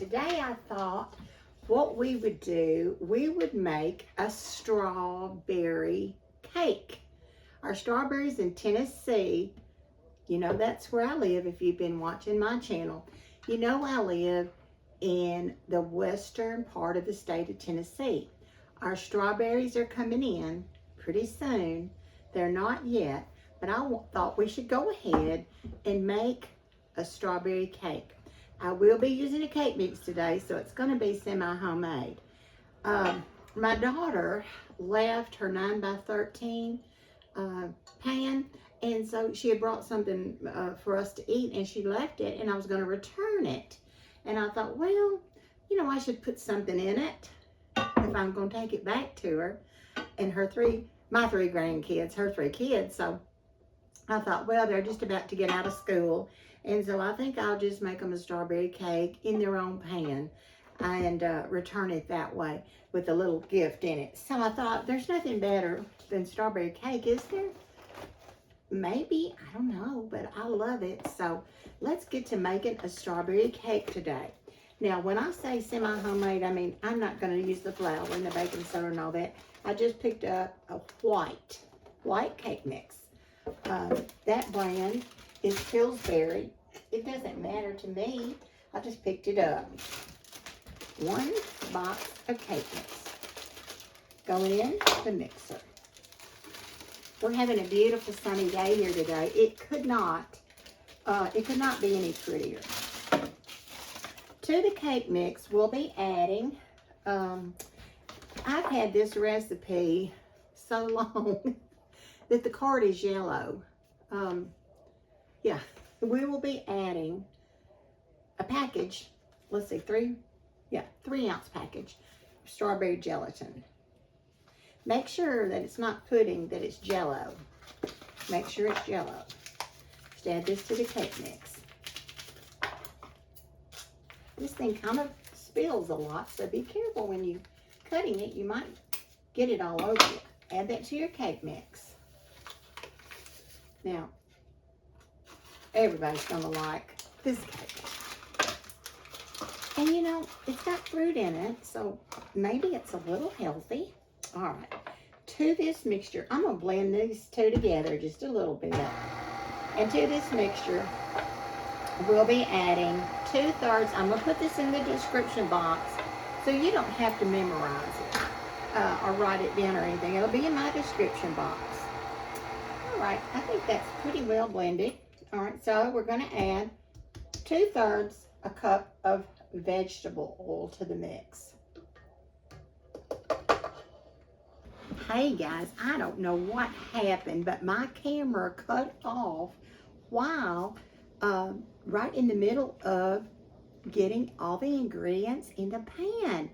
today I thought what we would do, we would make a strawberry cake. Our strawberries in Tennessee, you know that's where I live if you've been watching my channel. You know I live in the western part of the state of Tennessee. Our strawberries are coming in pretty soon. They're not yet, but I thought we should go ahead and make a strawberry cake. I will be using a cake mix today, so it's going to be semi-homemade. My daughter left her 9x13 pan, and so she had brought something for us to eat, and she left it, and I was going to return it. And I thought, well, you know, I should put something in it if I'm going to take it back to her. And my three grandkids, her three kids, so I thought, well, they're just about to get out of school, and so I think I'll just make them a strawberry cake in their own pan and return it that way with a little gift in it. So I thought, there's nothing better than strawberry cake, is there? Maybe, I don't know, but I love it. So let's get to making a strawberry cake today. Now, when I say semi-homemade, I mean, I'm not going to use the flour and the baking soda and all that. I just picked up a white cake mix. That brand is Pillsbury. It doesn't matter to me. I just picked it up. 1 box of cake mix going in the mixer. We're having a beautiful sunny day here today. It could not be any prettier. To the cake mix, we'll be adding, I've had this recipe so long that the card is yellow. Yeah, we will be adding a package, let's see, 3 ounce package of strawberry gelatin. Make sure that it's not pudding, that it's jello. Make sure it's jello. Just add this to the cake mix. This thing kind of spills a lot, so be careful when you're cutting it. You might get it all over you. Add that to your cake mix. Now, everybody's going to like this cake. And you know, it's got fruit in it, so maybe it's a little healthy. All right, to this mixture, I'm going to blend these two together just a little bit. And to this mixture, we'll be adding 2/3. I'm going to put this in the description box so you don't have to memorize it or write it down or anything. It'll be in my description box. All right, I think that's pretty well blended. All right, so we're going to add 2/3 a cup of vegetable oil to the mix. Hey guys, I don't know what happened, but my camera cut off while right in the middle of getting all the ingredients in the pan.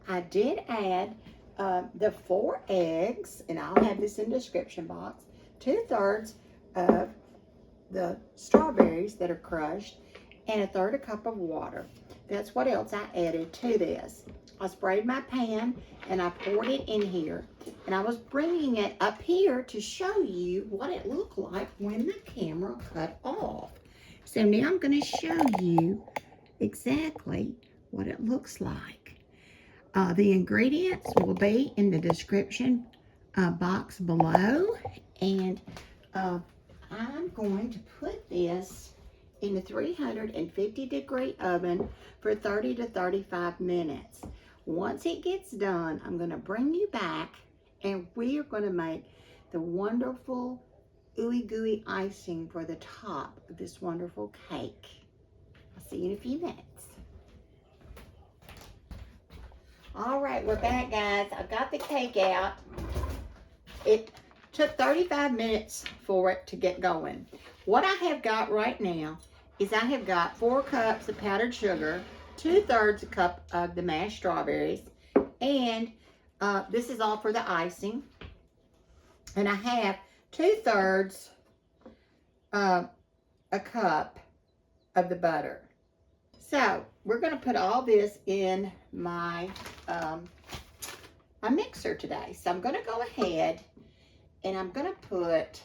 I did add the 4 eggs, and I'll have this in the description box, 2/3 of the strawberries that are crushed, and 1/3 cup of water. That's what else I added to this. I sprayed my pan and I poured it in here, and I was bringing it up here to show you what it looked like when the camera cut off. So now I'm going to show you exactly what it looks like. The ingredients will be in the description box below, and I'm going to put this in the 350-degree oven for 30 to 35 minutes. Once it gets done, I'm going to bring you back, and we are going to make the wonderful ooey gooey icing for the top of this wonderful cake. I'll see you in a few minutes. All right, we're back, guys. I got the cake out. It took 35 minutes for it to get going. What I have got right now is I have got 4 cups of powdered sugar, 2/3 a cup of the mashed strawberries, and this is all for the icing. And I have 2/3 a cup of the butter. So we're going to put all this in my my mixer today. So I'm going to go ahead and I'm going to put,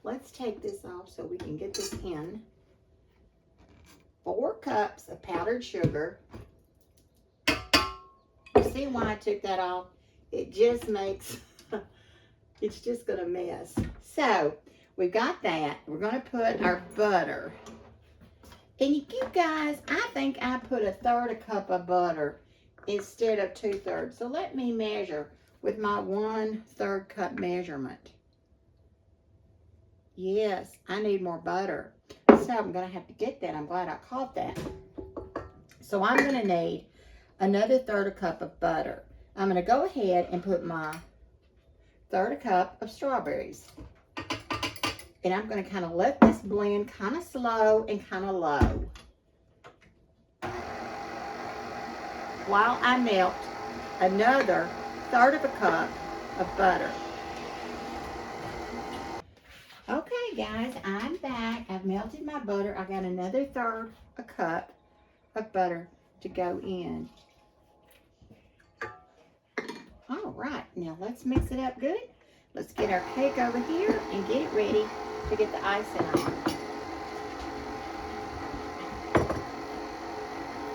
let's take this off so we can get this in. 4 cups of powdered sugar. You see why I took that off? It just makes, it's just going to mess. So, we've got that. We're going to put our butter. And you guys, I think I put 1/3 cup of butter instead of 2/3. So let me measure with my 1/3 cup measurement. Yes, I need more butter. So I'm going to have to get that. I'm glad I caught that. So I'm going to need another 1/3 cup of butter. I'm going to go ahead and put my 1/3 cup of strawberries. And I'm going to kind of let this blend kind of slow and kind of low while I melt another 1/3 cup of butter. Okay, guys, I'm back. I've melted my butter. I got another 1/3 cup of butter to go in. All right, now let's mix it up good. Let's get our cake over here and get it ready to get the icing on.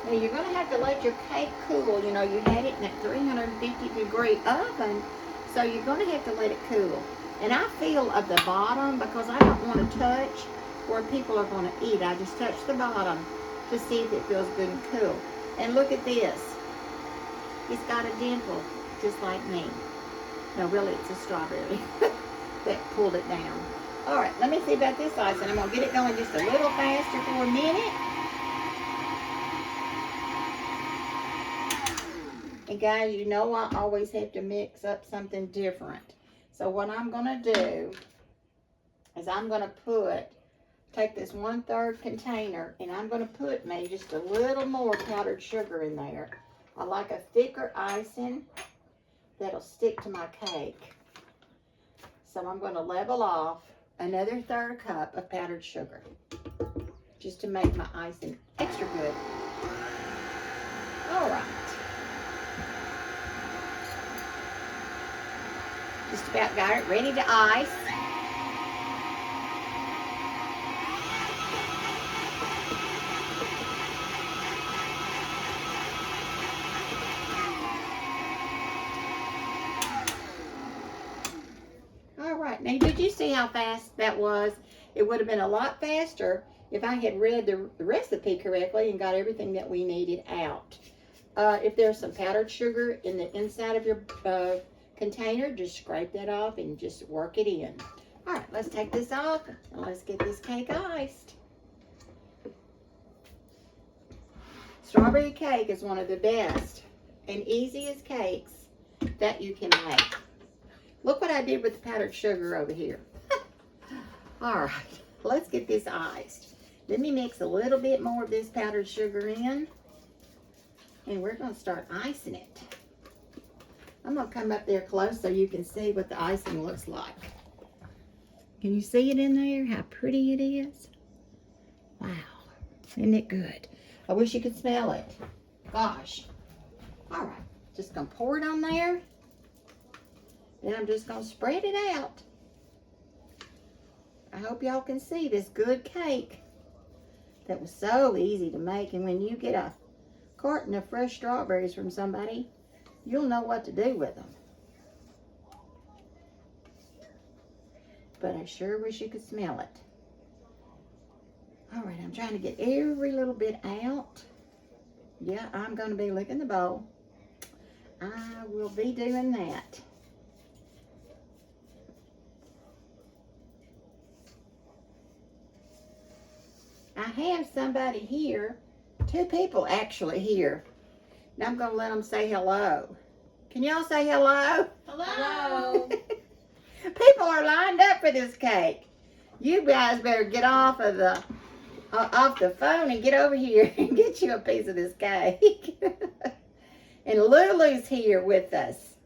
Now you're going to have to let your cake cool. You know, you had it in that 350-degree oven, so you're going to have to let it cool. And I feel at the bottom, because I don't want to touch where people are going to eat. I just touch the bottom to see if it feels good and cool. And look at this. It's got a dimple, just like me. No, really, it's a strawberry that pulled it down. All right, let me see about this icing. I'm going to get it going just a little faster for a minute. And guys, you know I always have to mix up something different. So what I'm going to do is I'm going to take this 1/3 container, and I'm going to put maybe just a little more powdered sugar in there. I like a thicker icing that'll stick to my cake. So I'm going to level off another 1/3 cup of powdered sugar just to make my icing extra good. All right. Just about got it ready to ice. All right, now did you see how fast that was? It would have been a lot faster if I had read the recipe correctly and got everything that we needed out. If there's some powdered sugar in the inside of your container, just scrape that off and just work it in. All right, let's take this off and let's get this cake iced. Strawberry cake is one of the best and easiest cakes that you can make. Look what I did with the powdered sugar over here. All right, let's get this iced. Let me mix a little bit more of this powdered sugar in, and we're going to start icing it. I'm going to come up there close so you can see what the icing looks like. Can you see it in there? How pretty it is? Wow. Isn't it good? I wish you could smell it. Gosh. All right. Just going to pour it on there. Then I'm just going to spread it out. I hope y'all can see this good cake that was so easy to make. And when you get a carton of fresh strawberries from somebody, you'll know what to do with them. But I sure wish you could smell it. All right, I'm trying to get every little bit out. Yeah, I'm going to be licking the bowl. I will be doing that. I have somebody here, 2 people actually here. Now I'm going to let them say hello. Can y'all say hello? Hello. People are lined up for this cake. You guys better get off the phone and get over here and get you a piece of this cake. And Lulu's here with us.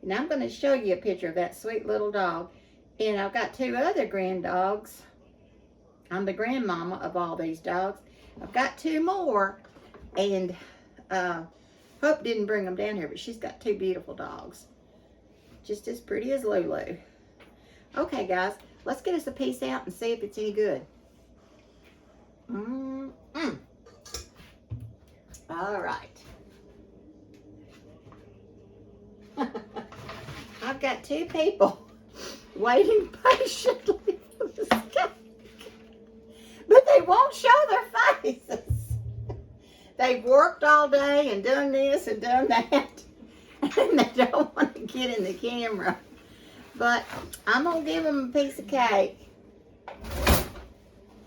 And I'm going to show you a picture of that sweet little dog. And I've got 2 other grand dogs. I'm the grandmama of all these dogs. I've got 2 more. And Hope didn't bring them down here, but she's got 2 beautiful dogs. Just as pretty as Lulu. Okay, guys, let's get us a piece out and see if it's any good. All right. I've got 2 people waiting patiently for this cake. But they won't show their faces. They've worked all day and done this and done that. And they don't want to get in the camera. But I'm going to give them a piece of cake.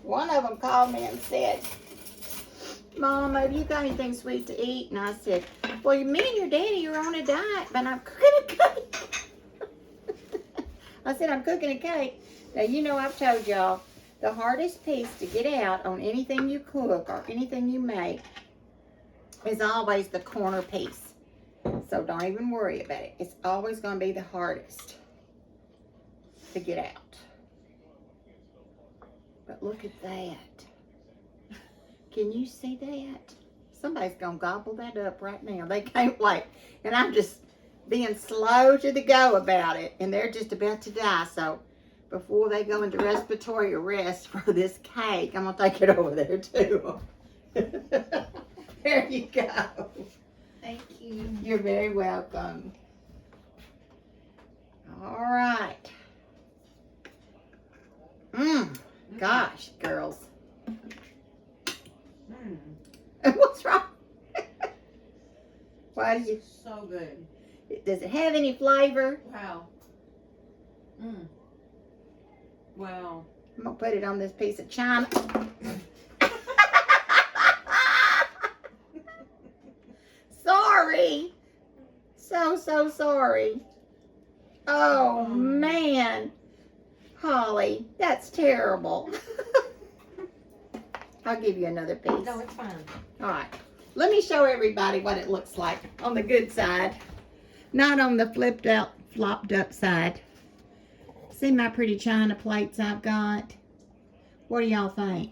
One of them called me and said, Mom, have you got anything sweet to eat? And I said, well, me and your daddy are on a diet, but I'm cooking a cake. I said, I'm cooking a cake. Now, you know I've told y'all, the hardest piece to get out on anything you cook or anything you make is always the corner piece. So don't even worry about it. It's always going to be the hardest to get out. But look at that. Can you see that? Somebody's going to gobble that up right now. They can't wait. And I'm just being slow to the go about it. And they're just about to die. So before they go into respiratory arrest for this cake, I'm going to take it over there too. There you go. Thank you. You're very welcome. All right. Gosh, girls. What's wrong? Why did you? So good. Does it have any flavor? Wow. Wow. I'm gonna put it on this piece of china. Sorry. So sorry. Oh man. Holly, that's terrible. I'll give you another piece. No, it's fine. All right. Let me show everybody what it looks like on the good side. Not on the flopped up side. See my pretty china plates I've got? What do y'all think?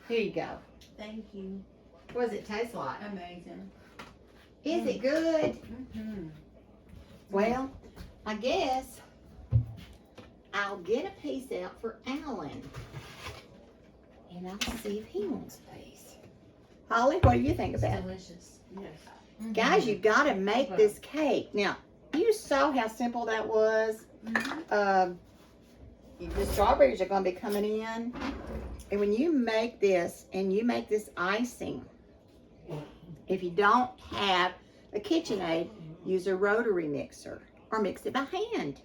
Here you go. Thank you. What does it taste like? Amazing. Is it good? Mm-hmm. Well, I guess I'll get a piece out for Alan. And I'll see if he wants a piece. Holly, what do you think about it? Delicious. Yes. Guys, you've got to make this cake. Now, you saw how simple that was. The strawberries are going to be coming in. And when you make this, and you make this icing, if you don't have a KitchenAid, use a rotary mixer or mix it by hand.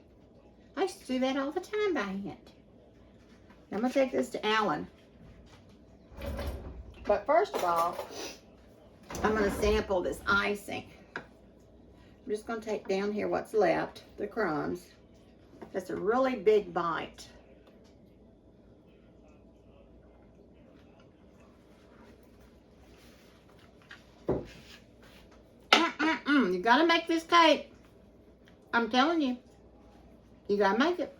I used to do that all the time by hand. I'm going to take this to Alan. But first of all, I'm going to sample this icing. I'm just going to take down here what's left, the crumbs. That's a really big bite. You got to make this cake. I'm telling you. You got to make it.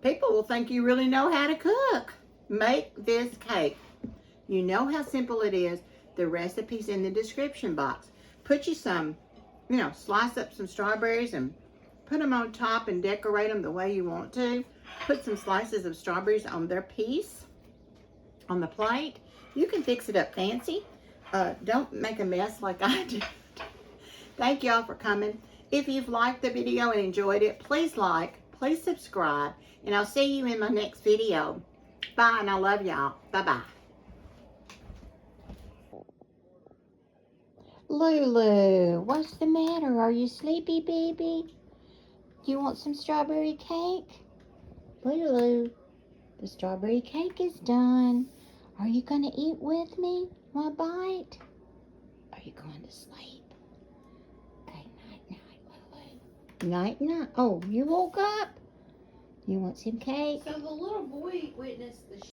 People will think you really know how to cook. Make this cake. You know how simple it is. The recipe's in the description box. Put you some, slice up some strawberries and put them on top and decorate them the way you want to. Put some slices of strawberries on their piece, on the plate. You can fix it up fancy. Don't make a mess like I did. Thank y'all for coming. If you've liked the video and enjoyed it, please like, please subscribe, and I'll see you in my next video. Bye, and I love y'all. Bye-bye. Lulu, what's the matter? Are you sleepy, baby? Do you want some strawberry cake? Lulu, the strawberry cake is done. Are you going to eat with me? Want a bite? Are you going to sleep? Okay, night-night, Lulu. Night-night. Oh, you woke up? You want some cake? So the little boy witnessed the